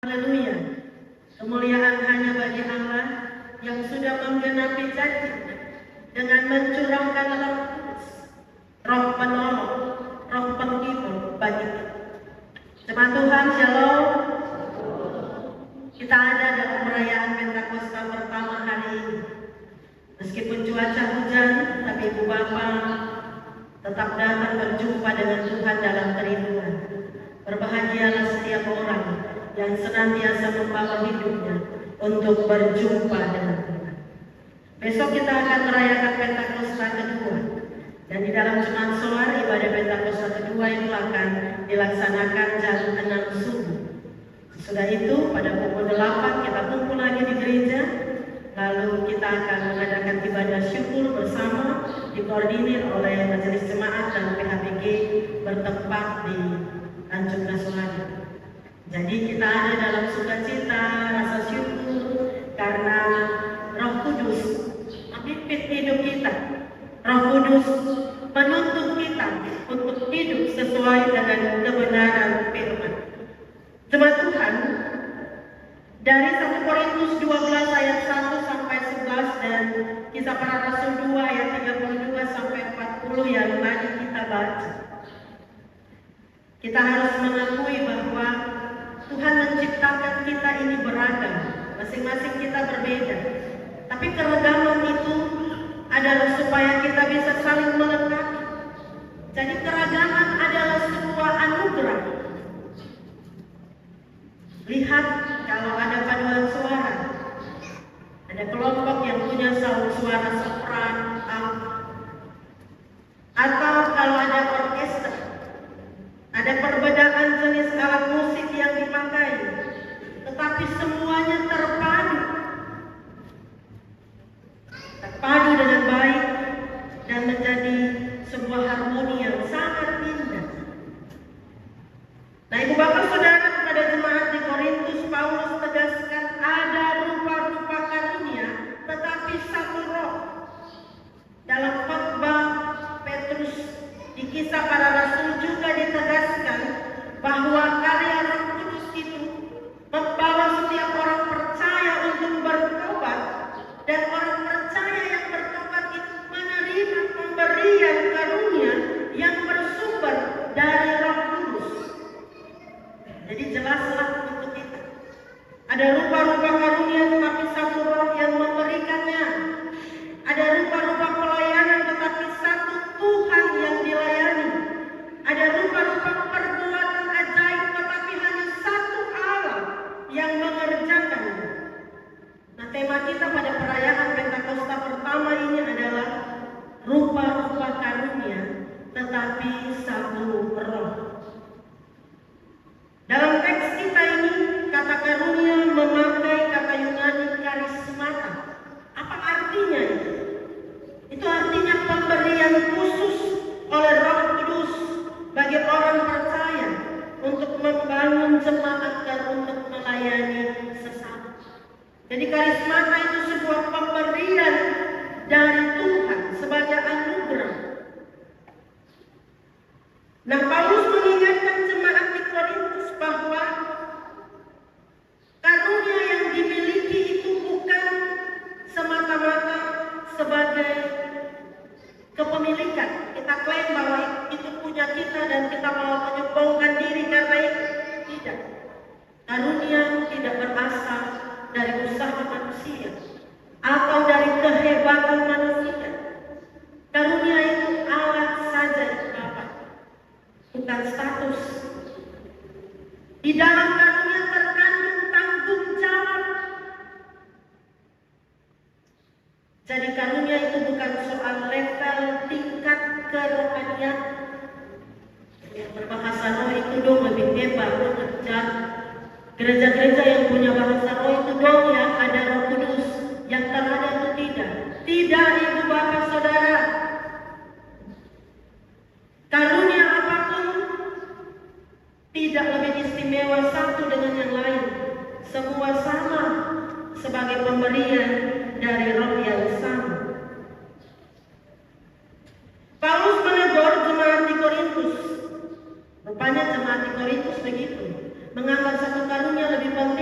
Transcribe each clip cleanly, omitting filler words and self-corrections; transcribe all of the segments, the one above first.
Haleluya. Kemuliaan hanya bagi Allah yang sudah menggenapi janji dengan mencurahkan Roh Kudus, Roh penolong, Roh penghibur bagi kita. Jemaat Tuhan, Shalom. Kita ada dalam perayaan Pentakosta pertama hari ini. Meskipun cuaca hujan, tapi Ibu Bapak tetap datang berjumpa dengan Tuhan dalam kerinduan. Berbahagialah setiap orang yang senantiasa membawa hidupnya untuk berjumpa dengan Tuhan. Besok kita akan merayakan Pentakosta kedua, dan di dalam Jumat Solar ibadah Pentakosta kedua itu akan dilaksanakan jam 6 subuh. Sesudah itu pada pukul 8 kita kumpul lagi di gereja, lalu kita akan mengadakan ibadah syukur bersama dikoordinir oleh Majelis Jemaat dan PHBG bertempat di Tanjung Nasolari. Jadi kita ada dalam sukacita, rasa syukur karena Roh Kudus memimpin hidup kita. Roh Kudus menuntun kita untuk hidup sesuai dengan kebenaran firman. Jemaat Tuhan, dari 1 Korintus 12 ayat 1 sampai 11 dan Kisah Para Rasul 2 ayat 32 sampai 40 yang tadi kita baca. Kita harus mengakui bahwa Tuhan menciptakan kita ini beragam, masing-masing kita berbeda. Tapi keragaman itu adalah supaya kita bisa saling melengkapi. Jadi keragaman adalah sebuah anugerah. Lihat kalau ada paduan suara, ada kelompok yang punya suara sopran, atau kalau ada orkestra, ada perbedaan jenis alat musik yang dipakai, tetapi semuanya terpadu dengan baik dan menjadi sebuah harmoni yang sangat indah. Nah, Ibu Bapak Saudara, kepada jemaat di Korintus, Paulus tegaskan ada rupa-rupa karunia, tetapi satu roh. Dalam khotbah Petrus di Kisah Para Rasul juga ditegaskan bahwa karya Roh Kudus itu membawa setiap orang percaya untuk bertobat, dan orang percaya yang bertobat itu menerima pemberian karunia yang bersumber dari Roh Kudus. Jadi jelaslah untuk kita. Ada rupa-rupa karunia tetapi satu roh yang memberikannya. Ada rupa-rupa pelayanan tetapi satu Tuhan yang dilayani. Ada rupa-rupa perbuatan ajaib tetapi hanya satu Allah yang mengerjakannya. Nah, tema kita pada perayaan Pentakosta pertama ini adalah rupa-rupa karunia tetapi satu roh. Dalam teks kita ini, kata karunia memakai kata Yunani karismata. Apa artinya itu? Itu artinya pemberian khusus oleh Roh Kudus bagi orang percaya untuk membangun jemaat dan untuk melayani sesama. Jadi karismata itu sebuah pemberian dari Tuhan sebagai anugerah. Nah, Paulus mengingatkan jemaat di Korintus bahwa karunia yang dimiliki itu bukan semata-mata sebagai kepemilikan. Kita klaim bahwa itu punya kita dan kita mau menyombongkan diri karena itu. Tidak. Karunia tidak berasal dari usaha manusia atau dari kehebatan manusia. Karunia itu alat saja Bapak, bukan status. Di dalam karunia terkandung tanggung jawab. Jadi karunia itu bukan soal level tingkat kerohanian. Yang berbahasa roh itu dong lebih hebat, mengejar. Gereja-gereja yang punya bahasa roh itu dong yang ada Roh Kudus. Yang terada itu tidak. Tidak, Ibu Bapak Saudara. Karunia apapun tidak lebih istimewa satu dengan yang lain. Semua sama sebagai pemberian dari roh yang sama. Paulus menegur jemaat di Korintus. Rupanya jemaat di Korintus begitu, menganggap satu karunia lebih penting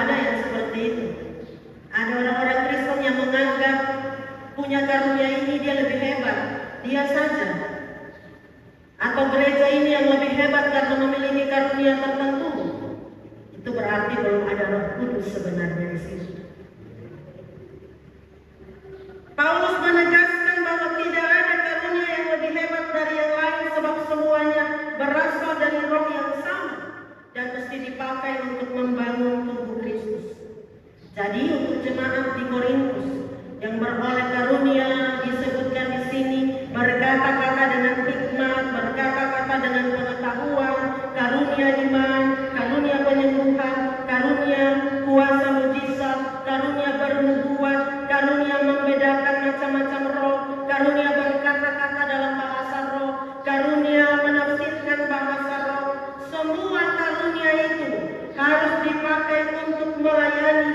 ada yang seperti itu. Ada orang-orang Kristen yang menganggap punya karunia ini dia lebih hebat, dia saja. Atau gereja ini yang lebih hebat karena memiliki karunia tertentu. Itu berarti belum ada Roh Kudus sebenarnya di situ. Paulus menegaskan bahwa tidak ada karunia yang lebih hebat dari yang lain, sebab semuanya berasal dari Roh yang sama dan mesti dipakai untuk membangun tubuh Kristus. Jadi untuk jemaat di Korintus yang beroleh karunia disebutkan di sini, berkata-kata dengan hikmat, berkata-kata dengan pengetahuan, karunia iman, karunia penyembuhan, karunia kuasa mujizat, karunia bernubuat, karunia membedakan macam-macam roh, karunia berkata-kata dalam bahasa roh, karunia menafsirkan bahasa roh. Semua karunia itu harus dipakai untuk melayani,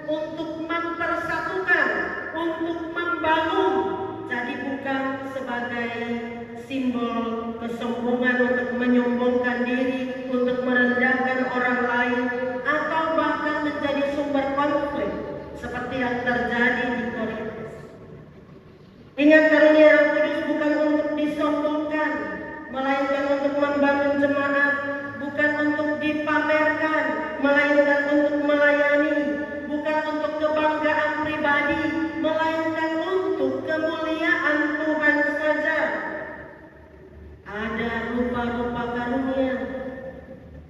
untuk mempersatukan, untuk membangun. Jadi bukan sebagai simbol kesombongan untuk menyombongkan diri, untuk merendahkan orang lain, atau bahkan menjadi sumber konflik seperti yang terjadi di Korintus. Ingat, karunia Roh Kudus bukan untuk disombongkan, melainkan untuk membangun jemaat, bukan untuk dipamerkan, melainkan untuk melayani, bukan untuk kebanggaan pribadi, melainkan untuk kemuliaan Tuhan saja. Ada rupa-rupa karunia,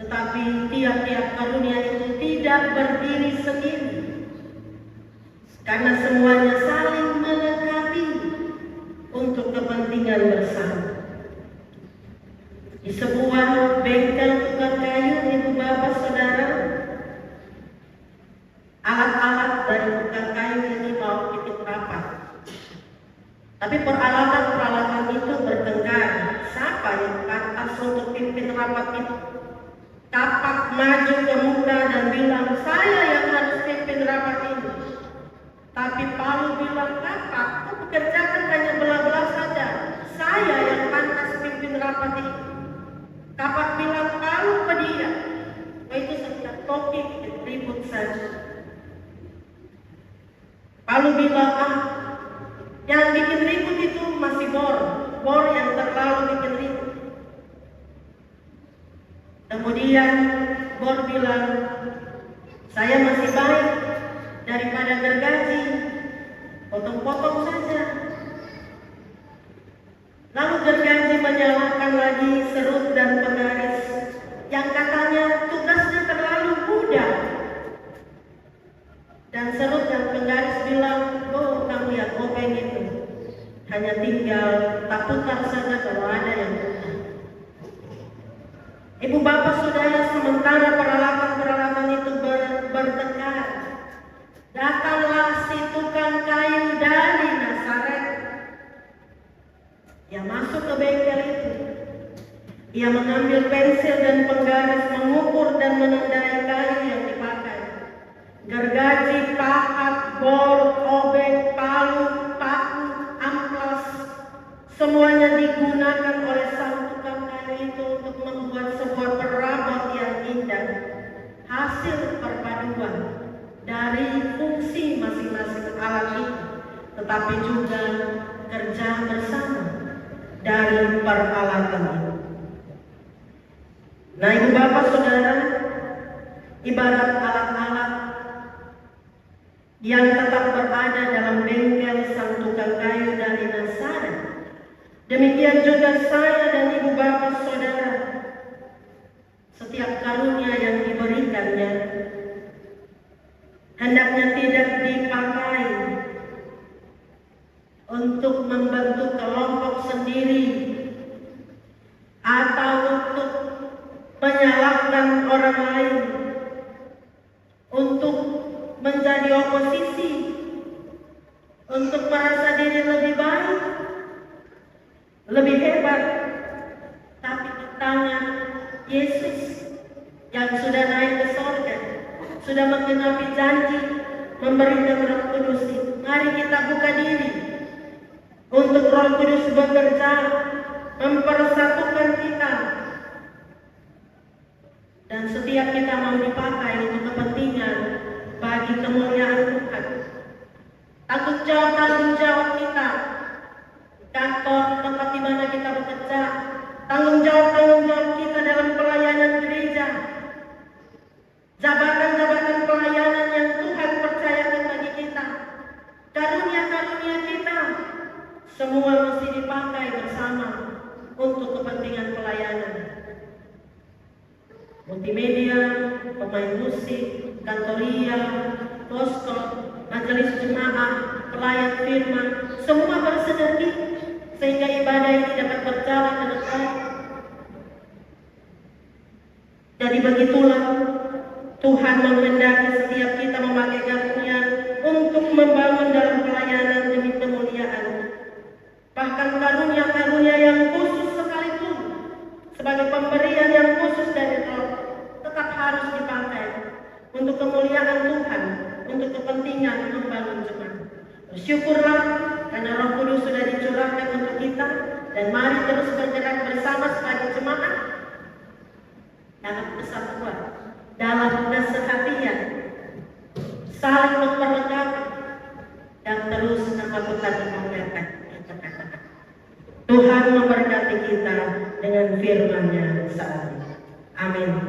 tetapi tiap-tiap karunia itu tidak berdiri sendiri, karena semuanya saling melengkapi untuk kepentingan bersama. Di sebuah bengkel tukang kayu, ibu bapak saudara, alat-alat dari tukang kayu ini mau pipit rapat. Tapi peralatan-peralatan itu bertengkar. Siapa yang pantas untuk pimpin rapat itu? Kapak maju ke muka dan bilang, saya yang harus pimpin rapat ini. Tapi Paulus bilang, kapak, kau pekerjakan hanya belah-belah saja. Saya yang pantas pimpin rapat ini. Kapak bilang, Paulus dia. Itu setiap topik ribut saja. Paulus bilang, yang bikin ribut itu masih bor yang terlalu bikin ribut. Kemudian bor bilang, saya masih baik daripada gergaji, potong-potong saja. Lalu gergaji menyalahkan lagi serut dan penggaris yang katanya tugasnya terlalu mudah. Dan serut dan penggaris bilang, oh kamu yang obeng itu, hanya tinggal tak putar saja kalau ada yang putar. Ibu bapak saudara, sementara peralatan-peralatan itu bertengkar, datanglah si tukang kayu dari Nazaret. Ia masuk ke bengkel itu. Ia mengambil pensil dan penggaris, mengukur dan menandai kayu yang dipakai. Gergaji, pahat, bor, obeng, palu, paku, amplas, semuanya digunakan oleh sang tukang kayu itu untuk membuat sebuah perabot yang indah. Hasil perpaduan dari fungsi masing-masing alat itu, tetapi juga kerja bersama dari peralatan itu. Nah, ibu bapak saudara, ibarat alat-alat yang tetap berada dalam bengkel sang tukang kayu dari Nazaret, demikian juga saya dan ibu bapak saudara, setiap karunia yang diberikannya hendaknya tidak dipakai untuk membentuk kelompok sendiri atau untuk menyalahkan orang lain, untuk menjadi oposisi, untuk merasa diri lebih baik, lebih hebat. Tapi di tangan Yesus yang sudah naik ke surga, sudah menggenapi janji memberikan Roh Kudus, mari kita buka diri untuk Roh Kudus bekerja mempersatukan kita. Dan setiap kita mau dipakai untuk kepentingan bagi kemuliaan Tuhan. Tanggung jawab kita di kantor, tempat di mana kita bekerja, tanggung jawab kita dalam pelayanan gereja, jabatan-jabatan pelayanan yang Tuhan percayakan bagi kita, karunia-karunia kita, semua mesti dipakai bersama untuk kepentingan pelayanan. Multimedia, pemain musik, kantoria, poster, majelis jemaat, pelayan firman, semua bersinergi sehingga ibadah ini dapat berjalan dengan baik. Jadi begitulah Tuhan menghendaki setiap kita memakai karunia untuk membangun dalam pelayanan demi kemuliaan. Bahkan karunia-karunia yang khusus sekalipun sebagai pemberian yang khusus dari Roh tetap harus dipakai untuk kemuliaan Tuhan, untuk kepentingan membangun jemaat. Bersyukurlah karena Roh Kudus sudah dicurahkan untuk kita, dan mari terus bergerak bersama sebagai jemaat dalam kesatuan, dalam kesehatian, saling memperlengkapi, dan terus nama Tuhan memuliakan. Tuhan memberkati kita dengan firman-Nya saat ini. Amin.